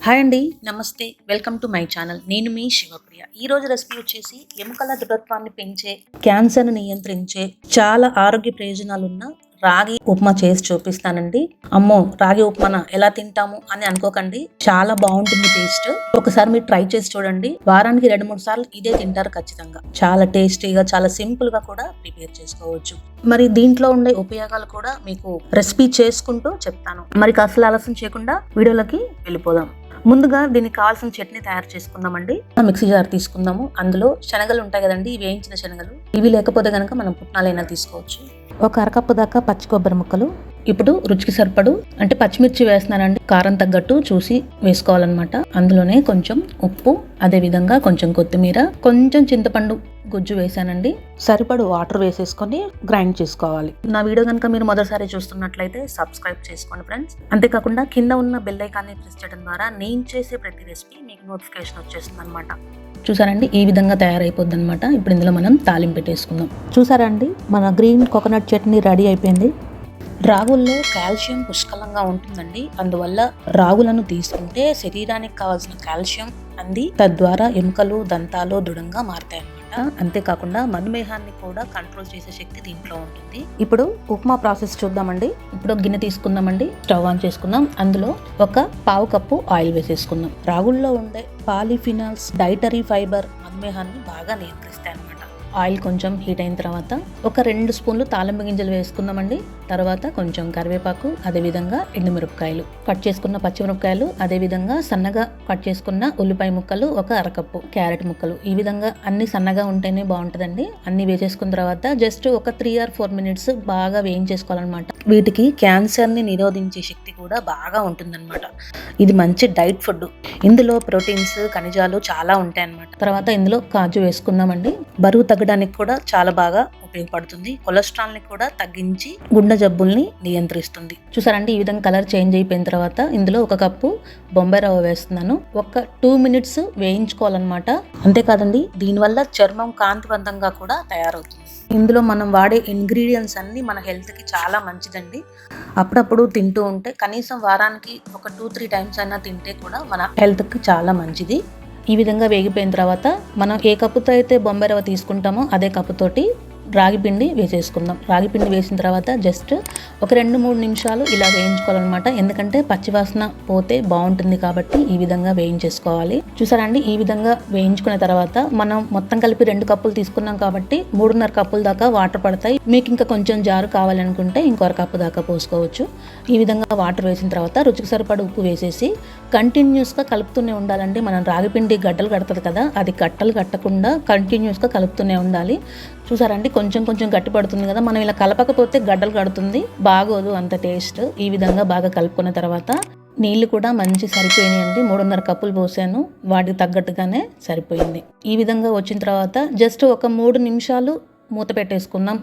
Hi అండి, నమస్తే. Welcome to my channel. నేను మీ శివప్రియ. ఈ రోజు రెసిపీ వచ్చేసి ఎముకల దృఢత్వాన్ని పెంచే, క్యాన్సర్ను నియంత్రించే, చాలా ఆరోగ్య ప్రయోజనాలున్న రాగి ఉప్మా చేసి చూపిస్తానండి. అమ్మో, రాగి ఉప్మాన ఎలా తింటాము అని అనుకోకండి, చాలా బాగుంటుంది టేస్ట్. ఒకసారి మీరు ట్రై చేసి చూడండి. వారానికి 2-3 సార్లు ఇదే తింటారు ఖచ్చితంగా. చాలా టేస్టీగా, చాలా సింపుల్ గా కూడా ప్రిపేర్ చేసుకోవచ్చు. మరి దీంట్లో ఉండే ఉపయోగాలు కూడా మీకు రెసిపీ చేసుకుంటూ చెప్తాను. మరి అసలు ఆలస్యం చేయకుండా వీడియోలోకి వెళ్ళిపోదాం. ముందుగా దీనికి కావాల్సిన చట్నీ తయారు చేసుకుందామండి. మిక్సీ జార్ తీసుకుందాము. అందులో శనగలు ఉంటాయి కదండి, వేయించిన శనగలు. ఇవి లేకపోతే కనుక మనం పుట్నాలైనా తీసుకోవచ్చు. ఒక అరకప్పు దాకా పచ్చి కొబ్బరి ముక్కలు. ఇప్పుడు రుచికి సరిపడు అంటే పచ్చిమిర్చి వేస్తున్నానండి, కారం తగ్గట్టు చూసి వేసుకోవాలన్నమాట. అందులోనే కొంచెం ఉప్పు, అదే విధంగా కొంచెం కొత్తిమీర, కొంచెం చింతపండు గుజ్జు వేసానండి. సరిపడు వాటర్ వేసేసుకొని గ్రైండ్ చేసుకోవాలి. నా వీడియో కనుక మీరు మొదటిసారి చూస్తున్నట్లయితే సబ్స్క్రైబ్ చేసుకోండి ఫ్రెండ్స్. అంతేకాకుండా కింద ఉన్న బెల్ ఐకాన్ని ప్రెస్ చేయడం ద్వారా నేను చేసే ప్రతి రెసిపీ మీకు నోటిఫికేషన్ వచ్చేస్తుంది అనమాట. చూసారండి, ఈ విధంగా తయారైపోద్ది అనమాట. ఇప్పుడు ఇందులో మనం తాలింపు పెట్టేసుకుందాం. చూసారండి, మన గ్రీన్ కోకోనట్ చట్నీ రెడీ అయిపోయింది. రాగుల్లో కాల్షియం పుష్కలంగా ఉంటుందండి. అందువల్ల రాగులను తీసుకుంటే శరీరానికి కావాల్సిన కాల్షియం అంది, తద్వారా ఎముకలు, దంతాలు దృఢంగా మారుతాయి అన్నమాట. అంతేకాకుండా మధుమేహాన్ని కూడా కంట్రోల్ చేసే శక్తి దీంట్లో ఉంటుంది. ఇప్పుడు ఉప్మా ప్రాసెస్ చూద్దామండి. ఇప్పుడు గిన్నె తీసుకుందామండి, స్టవ్ ఆన్ చేసుకుందాం. అందులో ఒక పావు కప్పు ఆయిల్ వేసేసుకుందాం. రాగుల్లో ఉండే పాలిఫినాల్స్, డైటరీ ఫైబర్ మధుమేహాన్ని బాగా నియంత్రిస్తాయి అన్నమాట. ఆయిల్ కొంచెం హీట్ అయిన తర్వాత ఒక 2 స్పూన్లు తాలింపు గింజలు వేసుకుందామండి. తర్వాత కొంచెం కరివేపాకు, అదేవిధంగా ఎండుమిరపకాయలు, కట్ చేసుకున్న పచ్చిమిరపకాయలు, అదేవిధంగా సన్నగా కట్ చేసుకున్న ఉల్లిపాయ ముక్కలు, ఒక అరకప్పు క్యారెట్ ముక్కలు. ఈ విధంగా అన్ని సన్నగా ఉంటేనే బాగుంటుందండి. అన్ని వేసేసుకున్న తర్వాత జస్ట్ ఒక 3 or 4 minutes బాగా వేయించేసుకోవాలన్నమాట. వీటికి క్యాన్సర్ని నిరోధించే శక్తి కూడా బాగా ఉంటుందన్నమాట. ఇది మంచి డైట్ ఫుడ్. ఇందులో ప్రోటీన్స్, ఖనిజాలు చాలా ఉంటాయన్నమాట. తర్వాత ఇందులో కాజు వేసుకుందామండి. బరువు తగ్గడానికి కూడా చాలా బాగా ఉపయోగపడుతుంది. కొలెస్ట్రాల్ ని కూడా తగ్గించి గుండె జబ్బుల్ని నియంత్రిస్తుంది. చూసారండి, ఈ విధంగా కలర్ చేంజ్ అయిపోయిన తర్వాత ఇందులో ఒక కప్పు బొంబాయి రవ్వ వేస్తున్నాను. ఒక 2 minutes వేయించుకోవాలన్నమాట. అంతేకాదండి, దీనివల్ల చర్మం కాంతివంతంగా కూడా తయారవుతుంది. ఇందులో మనం వాడే ఇంగ్రీడియంట్స్ అన్ని మన హెల్త్ కి చాలా మంచిదండి. అప్పుడప్పుడు తింటూ ఉంటే, కనీసం వారానికి ఒక 2-3 times అయినా తింటే కూడా మన హెల్త్ కి చాలా మంచిది. ఈ విధంగా వేగిపోయిన తర్వాత మనం ఏ కప్పుతో అయితే బొంబాయి రవ్వ తీసుకుంటామో అదే కప్పుతోటి రాగి పిండి వేసేసుకుందాం. రాగి పిండి వేసిన తర్వాత జస్ట్ ఒక 2-3 నిమిషాలు ఇలా వేయించుకోవాలన్నమాట. ఎందుకంటే పచ్చివాసన పోతే బాగుంటుంది కాబట్టి ఈ విధంగా వేయించేసుకోవాలి. చూసారండి, ఈ విధంగా వేయించుకున్న తర్వాత మనం మొత్తం కలిపి 2 కప్పులు తీసుకున్నాం కాబట్టి 3.5 కప్పుల దాకా వాటర్ పడతాయి. మీకు ఇంకా కొంచెం జారు కావాలనుకుంటే ఇంకొక కప్పు దాకా పోసుకోవచ్చు. ఈ విధంగా వాటర్ వేసిన తర్వాత రుచికి సరిపడ ఉప్పు వేసేసి కంటిన్యూస్గా కలుపుతూనే ఉండాలండి. మనం రాగి పిండి గడ్డలు కడుతుంది కదా, అది గట్టలు కట్టకుండా కంటిన్యూస్గా కలుపుతూనే ఉండాలి. చూసారండి, కొంచెం కొంచెం గట్టి పడుతుంది కదా, మనం ఇలా కలపకపోతే గడ్డలు కడుతుంది, బాగోదు అంత టేస్ట్. ఈ విధంగా బాగా కలుపుకున్న తర్వాత నీళ్లు కూడా మంచి సరిపోయినాయండి. 3.5 కప్పులు పోసాను, వాటికి తగ్గట్టుగానే సరిపోయింది. ఈ విధంగా వచ్చిన తర్వాత జస్ట్ ఒక 3 నిమిషాలు మూత పెట్టేసుకుందాం.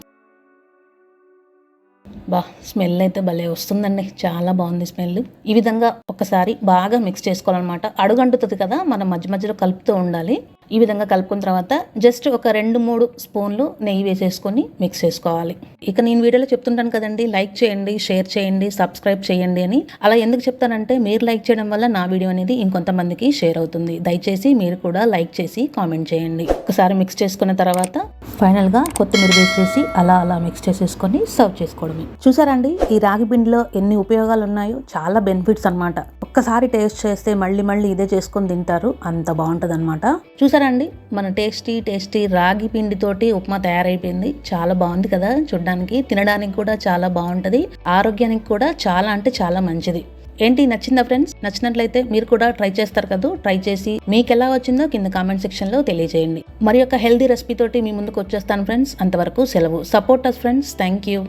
స్మెల్ అయితే భలే వస్తుందండి, చాలా బాగుంది స్మెల్. ఈ విధంగా ఒకసారి బాగా మిక్స్ చేసుకోవాలన్నమాట. అడుగంటుతుంది కదా, మనం మధ్య మధ్యలో కలుపుతూ ఉండాలి. ఈ విధంగా కలుపుకున్న తర్వాత జస్ట్ ఒక 2-3 స్పూన్లు నెయ్యి వేసేసుకొని మిక్స్ చేసుకోవాలి. ఇక నేను వీడియోలో చెప్తుంటాను కదండి, లైక్ చేయండి, షేర్ చేయండి, సబ్స్క్రైబ్ చేయండి అని. అలా ఎందుకు చెప్తానంటే, మీరు లైక్ చేయడం వల్ల నా వీడియో అనేది ఇంకొంతమందికి షేర్ అవుతుంది. దయచేసి మీరు కూడా లైక్ చేసి కామెంట్ చేయండి. ఒకసారి మిక్స్ చేసుకున్న తర్వాత ఫైనల్ గా కొత్తిమీర వేసేసి అలా మిక్స్ చేసేసుకొని సర్వ్ చేసుకోవడమే. చూసారండి, ఈ రాగి పిండిలో ఎన్ని ఉపయోగాలు ఉన్నాయో, చాలా బెనిఫిట్స్ అన్నమాట. ఒక్కసారి టేస్ట్ చేస్తే మళ్ళీ మళ్ళీ ఇదే చేసుకొని తింటారు, అంత బాగుంటుంది అనమాట. చూసారండి, మన టేస్టీ రాగి పిండితోటి ఉప్మా తయారైపోయింది. చాలా బాగుంది కదా చూడడానికి, తినడానికి కూడా చాలా బాగుంటది, ఆరోగ్యానికి కూడా చాలా అంటే చాలా మంచిది. ఏంటి, నచ్చిందా ఫ్రెండ్స్? నచ్చినట్లయితే మీరు కూడా ట్రై చేస్తారు కదా. ట్రై చేసి మీకు ఎలా వచ్చిందో కింద కామెంట్ సెక్షన్ లో తెలియజేయండి. మరి ఒక హెల్దీ రెసిపీ తోటి మీ ముందుకు వచ్చేస్తాను ఫ్రెండ్స్. అంతవరకు సెలవు. Support us friends. Thank you.